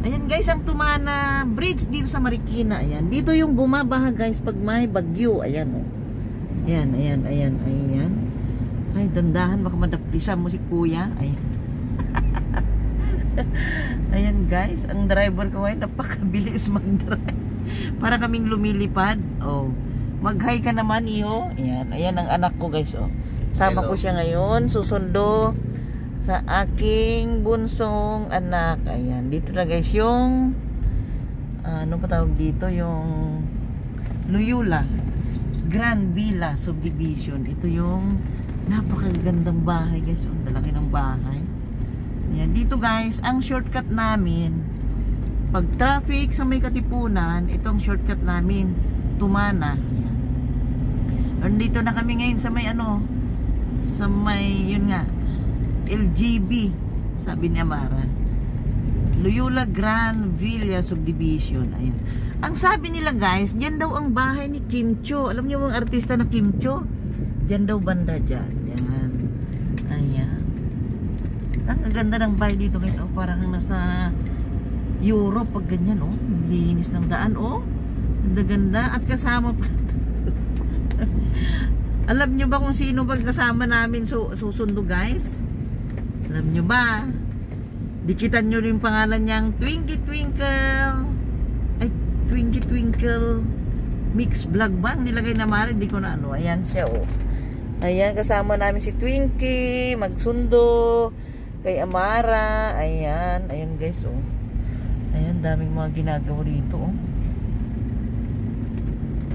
Ayan guys, ang Tumana Bridge dito sa Marikina. Ayan, dito yung bumabaha guys pag may bagyo. Ayan oh. Ayan, ayan, ayan, ayan. Ay, dandahan, baka madaplisan mo si kuya. Ayan. Ayan guys, ang driver ko ngayon napakabilis mag-drive. Para kaming lumilipad. Oh. Mag-hi ka naman, iho. Ayan, ayan ang anak ko guys oh. Sama ko siya ngayon, susundo sa aking bunsong anak. Ayan, dito na guys yung ano pa tawag dito, yung Loyola Grand Villa Subdivision. Ito yung napakagandang bahay guys. Ang lalaki ng bahay. Ayan, dito guys, ang shortcut namin pag traffic sa may Katipunan, itong shortcut namin Tumana. Nandito na kami ngayon sa may ano, sa may yun nga LGB, sabi ni Amara, Loyola Grand Villa Subdivision. Ayan. Ang sabi nila guys, diyan daw ang bahay ni Kim Cho. Alam niyo ang artista na Kim Cho? Diyan daw banda dyan. Ayan. Ayan. Ang ganda ng bahay dito guys. Oh, parang nasa Europe pag ganyan. Oh, linis ng daan. Oh, ganda-ganda. At kasama pa. Alam niyo ba kung sino bang kasama namin susundo guys? Alam nyo ba? Dikitan nyo rin yung pangalan niyang Twinkle Twinkle. Ay, Twinkle Twinkle Mix Vlog ba? Nilagay na mara, hindi ko na ano. Ayan siya oh. Ayan, kasama namin si Twinkle. Magsundo kay Amara. Ayan, ayan guys oh. Ayan, daming mga ginagawa rito oh.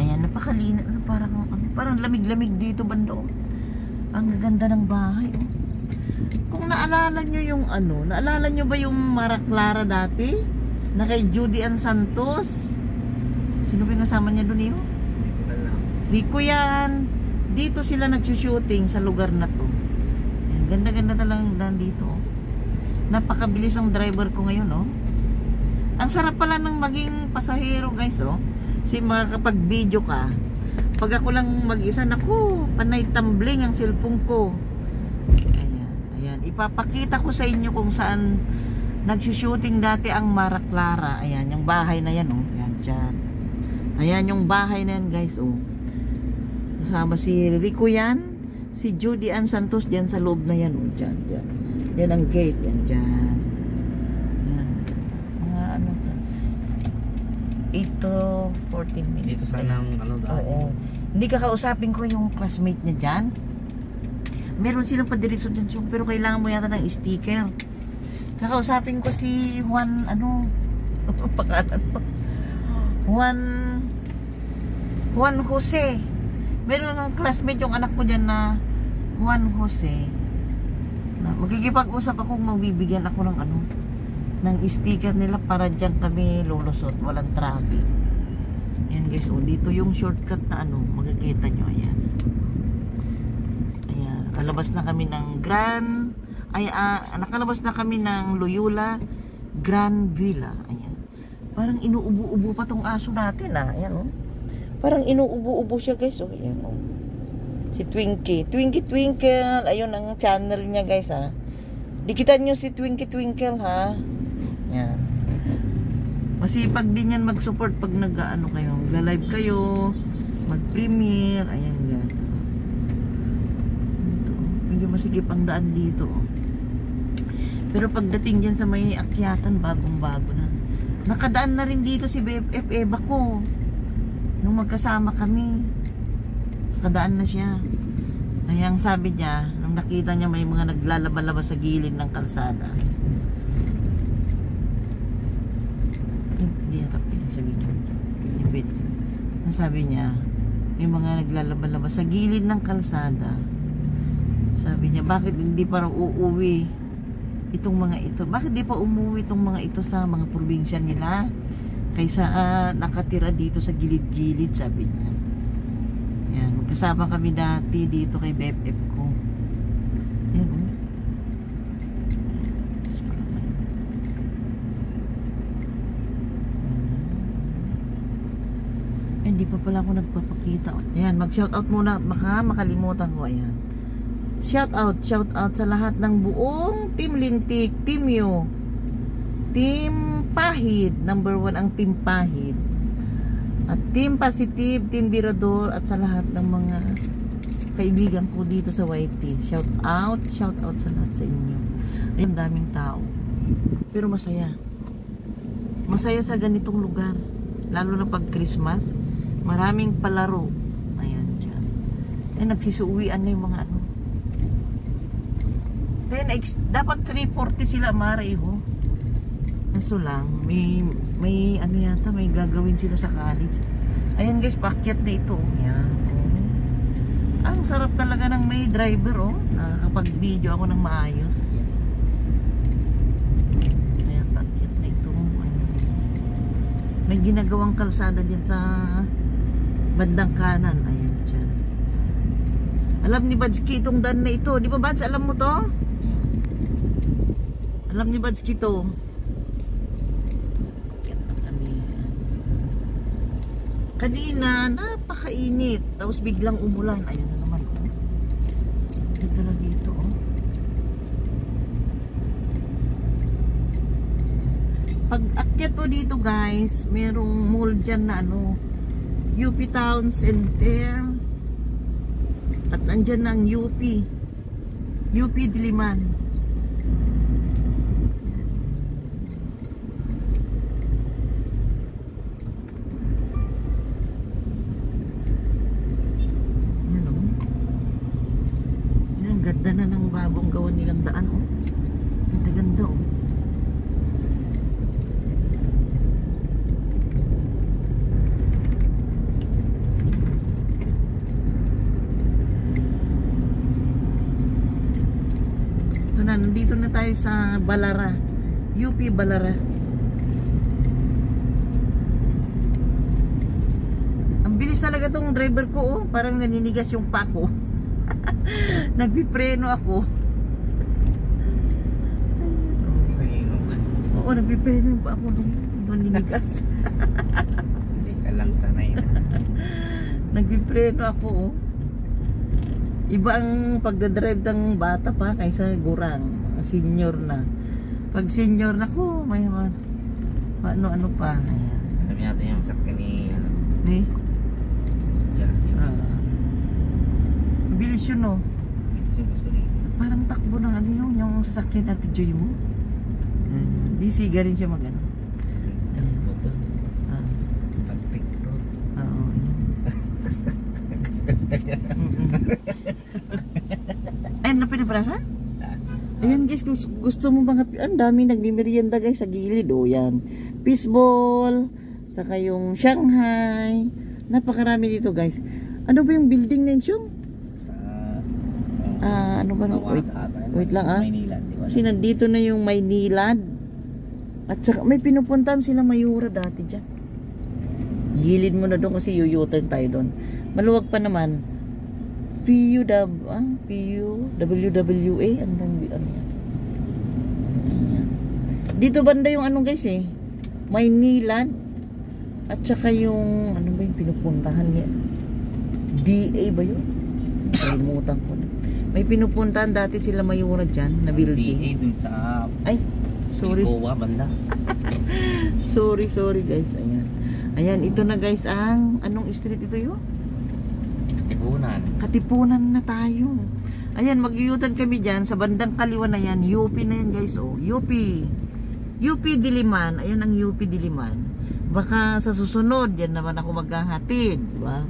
Ayan, napakalina. Parang lamig-lamig dito banda oh. Ang ganda ng bahay oh. Kung naalala nyo yung ano, naalala nyo ba yung Mara Clara dati? Na kay Judy Ann Santos? Sino ba yung kasama niya doon yun? Rico yan. Dito sila nagsushooting sa lugar na to. Ganda-ganda talagang dito. Napakabilis ang driver ko ngayon oh. Ang sarap pala ng maging pasahero guys oh. Kasi makakapag-video ka. Pag ako lang mag-isa, naku, panay tumbling ang cellphone ko. Ayan, ipapakita ko sa inyo kung saan nagsushooting dati ang Mara Clara. Ayan, yung bahay na yan oh. Ayan, dyan. Ayan yung bahay na yan guys oh. Kasama si Rico yan, si Judy Ann Santos dyan sa loob na yan oh. Dyan, dyan. Yan ang gate, yan dyan. Ayan. Mga ano ito, 14 minutes. Dito sana ang ano dahil. Oo. Hindi kakausapin ko yung classmate niya dyan. Meron silang padiretso dyan, pero kailangan mo yata ng sticker. Kakausapin ko si Juan, ano, pangalan mo? Juan Jose. Meron ng classmate yung anak ko dyan na Juan Jose. Magkikipag-usap akong magbibigyan ako ng ano, ng sticker nila para dyan kami lulusot, walang traffic. Yan guys, oh, dito yung shortcut na ano, magkikita nyo, ayan. Nakalabas na kami ng nakalabas na kami ng Loyola Grand Villa. Ayan. Parang inuubo-ubo pa tong aso natin ah. Ayan oh. Parang inuubo-ubo siya guys oh. Ayan oh. Si Twinkle. Twinkle Twinkle. Ayun ang channel niya guys ah. Dikitan nyo si Twinkle Twinkle ha. Ayan. Masipag din yan mag-support pag nag-ano kayo. Magla-live kayo. Mag-premiere. Ayan yan. Masigip ang daan dito pero pagdating dyan sa may akyatan bagong-bago na. Nakadaan na rin dito si BFF Eva ko nung magkasama kami. Nakadaan na siya. Kaya ang sabi niya nung nakita niya may mga naglalaba-laba sa gilid ng kalsada. Hindi yata pinasabihin niya. Ang sabi niya may mga naglalaba-laba sa gilid ng kalsada. Sabi niya, bakit hindi pa raw uuwi itong mga ito? Bakit di pa umuwi itong mga ito sa mga probinsya nila? Kaysa nakatira dito sa gilid-gilid, sabi niya. Yan, magkasama kami dati dito kay BFF ko. Yan, oh. Hindi pa pala ako nagpapakita. Ayan, mag-shoutout muna at baka makalimutan ko. Ayan. Shout out sa lahat ng buong Team Lintik, Team Yo. Team Pahid, number 1 ang Team Pahid. At Team Positive, Team Birador, at sa lahat ng mga kaibigan ko dito sa YT. Shout out sa lahat sa inyo. Ayun, daming tao. Pero masaya. Masaya sa ganitong lugar. Lalo na pag Christmas. Maraming palaro. Ayan, dyan. Ay, nagsisuuwian na yung mga ano. Kaya dapat 3:40 sila, Mareho. Kaso lang, may ano yata, may gagawin sila sa college. Ayan guys, paakyat na ito. Ayan. Oh. Ang sarap talaga ng may driver, oh. Nakakapag-video ako ng maayos. Ayan, paakyat na ito. Ayan. May ginagawang kalsada dyan sa bandang kanan. Ayan, dyan. Alam ni Badski itong daan na ito. Di ba, Bads? Alam mo to? Alam ni Badski to. Kanina, napakainit. Tapos biglang umulan. Ayun na naman. Oh. Dito na dito. Oh. Pag akyat po dito guys, merong mall dyan na ano, UP Town Center. At andyan ng UP. UP Diliman. Ganda na ng bagong gawa nilang daan, oh. Ganda oh. Ito na, nandito na tayo sa Balara, UP Balara. Ang bilis talaga tong driver ko, oh. Parang naninigas yung pako. Nagpipreno ako. Oo, nagpipreno pa ako nung ninigas. Hindi ka lang sanay na. Nagpipreno ako, oh. Iba ang pagdadrive ng bata pa kaysa gurang. Senior na. Pag senior na ko, may ano pa. Alam natin yung sakit ni Eh? Jackie. Bilis yun, oh. Sorry. Parang takbo ng ano yung sasakyan natin Joy mo. Di siga rin siya magano. Motor. Taktik road. Oo, yan. Ay, napinaprasan? Ayan guys, gusto mo mga, ang dami nagmimerienda guys sa gilid, oh yan. Fishball, saka yung Shanghai. Napakarami dito guys. Ano ba yung building na yun? Ano ba? Wait lang ah. Kasi nandito na yung Maynilad. At saka may pinupuntahan sila Mayura dati dyan. Gilid mo na doon kasi U-turn tayo doon. Maluwag pa naman. PUWWA. Ano yan? Dito banda yung ano guys eh. Maynilad. At saka yung ano ba yung pinupuntahan niya? DA ba yun? Kalimutan ko na. May pinupuntahan dati sila Mayura dyan na building. DA dun sa ay, sorry. Goa banda. sorry guys. Ayan. Ayan, ito na guys ang anong street ito yun? Katipunan na tayo. Ayan, mag-u-turn kami dyan sa bandang kaliwa na yan. UP na yan guys. Oh, UP Diliman. Ayan ang UP Diliman. Baka sa susunod yan naman ako maghahatid, diba?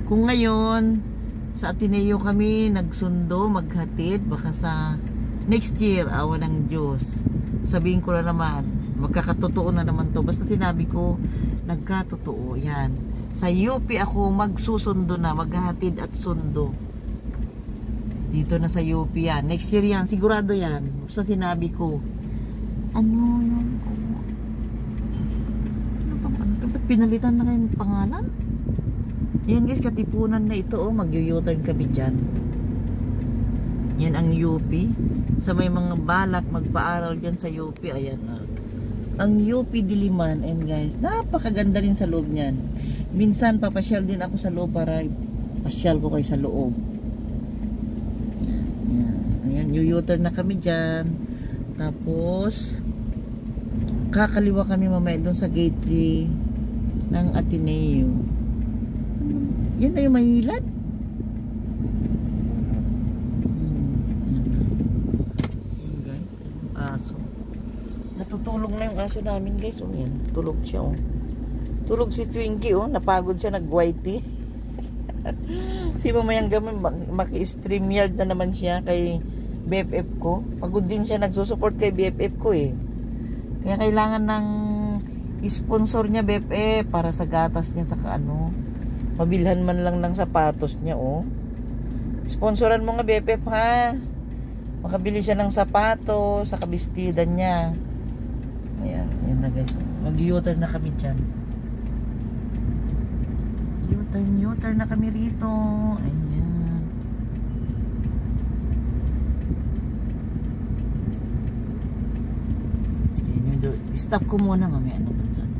Kung ngayon sa Ateneo kami nagsundo, maghatid, baka sa next year, awa ng Diyos, sabihin ko na naman, magkakatotoo na naman to. Basta sinabi ko, nagkatotoo. Yan. Sa UP ako magsusundo na, maghahatid at sundo. Dito na sa UP yan. Next year yan, sigurado yan. Basta sinabi ko, ano ba't pinalitan na kayong pangalan? Yan guys, katipunan na ito, oh. Mag-u-turn kami dyan. Yan ang UP. Sa may mga balak magpaaral dyan sa UP, ayan. Ang UP Diliman, and guys, napakaganda rin sa loob niyan. Minsan papasyal din ako sa loob para pasyal ko kayo sa loob. Ayan, u-turn na kami dyan. Tapos Kakaliwa kami mamaya doon sa gate 3 ng Ateneo. Yan na yung Maynilad. Yan guys, yung aso. Natutulog na yung aso namin guys. Oh, yan. Tulog siya oh. Tulog si Twinkie oh. Napagod siya, nag-whitey. Si mamayang gamin, maki-stream yard na naman siya kay BFF ko. Pagod din siya, nagsusupport kay BFF ko eh. Kaya kailangan ng sponsor niya BFF para sa gatas niya sa ano. Mabilhan man lang ng sapatos niya oh. Sponsoran mo nga BFF ha. Makabili siya ng sapatos sa kabistida niya. Ayan, ayan na guys. Mag-U-turn na kami dyan. U-turn na kami rito. Ayan. Stop ko muna mamaya na doon.